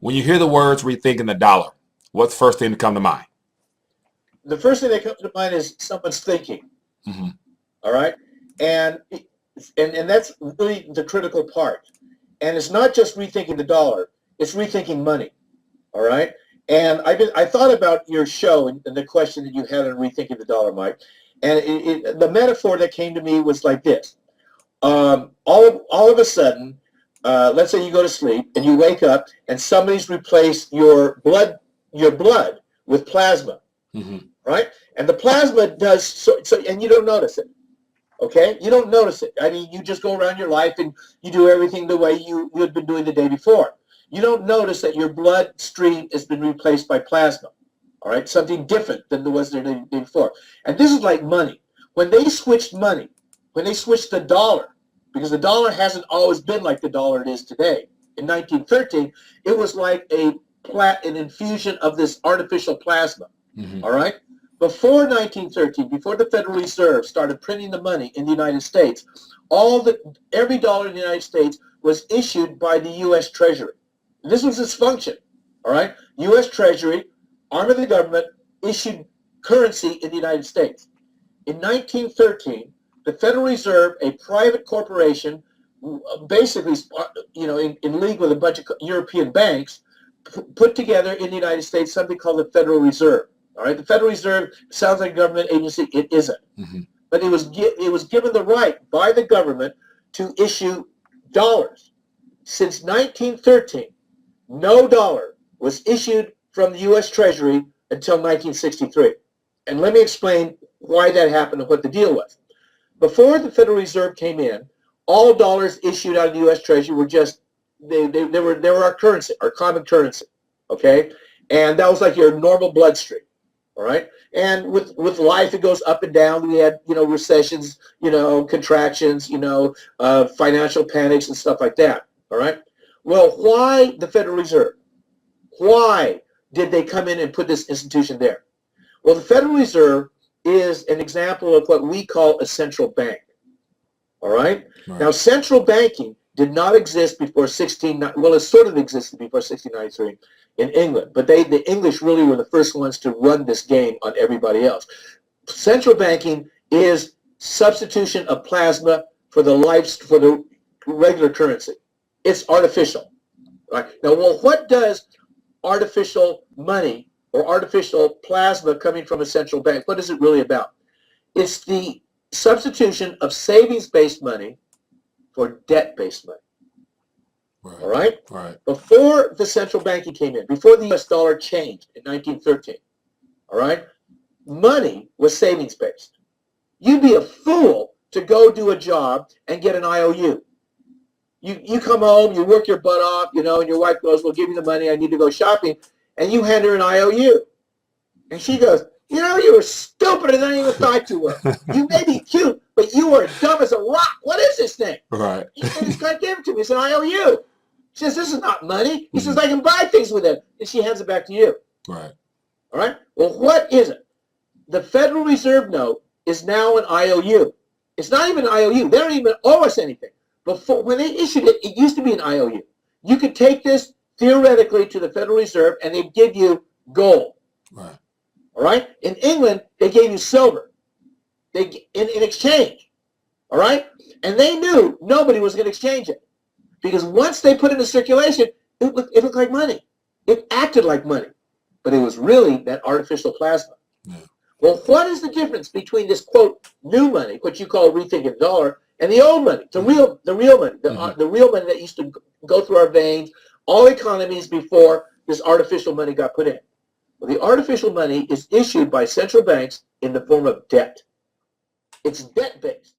When you hear the words rethinking the dollar, what's the first thing to come to mind? The first thing that comes to mind is someone's thinking. Mm-hmm. All right, and that's really the critical part. And it's not just rethinking the dollar; it's rethinking money. All right, and I thought about your show and the question that you had on rethinking the dollar, Mike. And the metaphor that came to me was like this: all of a sudden, let's say you go to sleep and you wake up and somebody's replaced your blood with plasma, Mm-hmm. right? And the plasma does so, and you don't notice it. Okay, you don't notice it. I mean, you just go around your life and you do everything the way you had been doing the day before. You don't notice that your bloodstream has been replaced by plasma. All right, something different than was there the day before. And this is like money. When they switched money, when they switched the dollar, because the dollar hasn't always been like the dollar it is today. In 1913, it was like an infusion of this artificial plasma. Mm-hmm. All right? Before 1913, before the Federal Reserve started printing the money in the United States, every dollar in the United States was issued by the U.S. Treasury. This was its function. All right? U.S. Treasury, arm of the government, issued currency in the United States. In 1913, the Federal Reserve, a private corporation, basically, in league with a bunch of European banks, put together in the United States something called the Federal Reserve. All right, the Federal Reserve sounds like a government agency. It isn't, Mm-hmm. but it was given the right by the government to issue dollars. Since 1913, no dollar was issued from the U.S. Treasury until 1963. And let me explain why that happened and what the deal was. Before the Federal Reserve came in, all dollars issued out of the U.S. Treasury were just they were our currency, our common currency. Okay, and that was like your normal bloodstream. All right, and with life it goes up and down. We had recessions, contractions, financial panics and stuff like that. All right. Well, why the Federal Reserve? Why did they come in and put this institution there? Well, the Federal Reserve is an example of what we call a central bank. All right? Now, central banking did not exist before it sort of existed before 1693 in England, but the English really were the first ones to run this game on everybody else. Central banking is substitution of plasma for the regular currency. It's artificial. Right? Now, well, what does artificial money or artificial plasma coming from a central bank, what is it really about? It's the substitution of savings-based money for debt-based money. Right. All right? Right. Before the central banking came in, before the U.S. dollar changed in 1913, all right, money was savings-based. You'd be a fool to go do a job and get an IOU. You come home, you work your butt off, and your wife goes, well, give me the money, I need to go shopping, and you hand her an IOU. And she goes, you were stupider than I even thought you were. You may be cute, but you are dumb as a rock. What is this thing? Right. He said, he's going to give it to me. It's an IOU. She says, this is not money. He says, I can buy things with it. And she hands it back to you. Right. All right? Well, what is it? The Federal Reserve note is now an IOU. It's not even an IOU. They don't even owe us anything. Before, when they issued it, it used to be an IOU. You could take this theoretically to the Federal Reserve and they'd give you gold. Right. All right? In England, they gave you silver in exchange. All right? And they knew nobody was going to exchange it. Because once they put it into circulation, it looked like money. It acted like money. But it was really that artificial plasma. Yeah. Well, what is the difference between this, quote, new money, what you call rethinking the dollar, and the old money, the real money, the real money that used to go through our veins, all economies before this artificial money got put in? Well, the artificial money is issued by central banks in the form of debt. It's debt-based.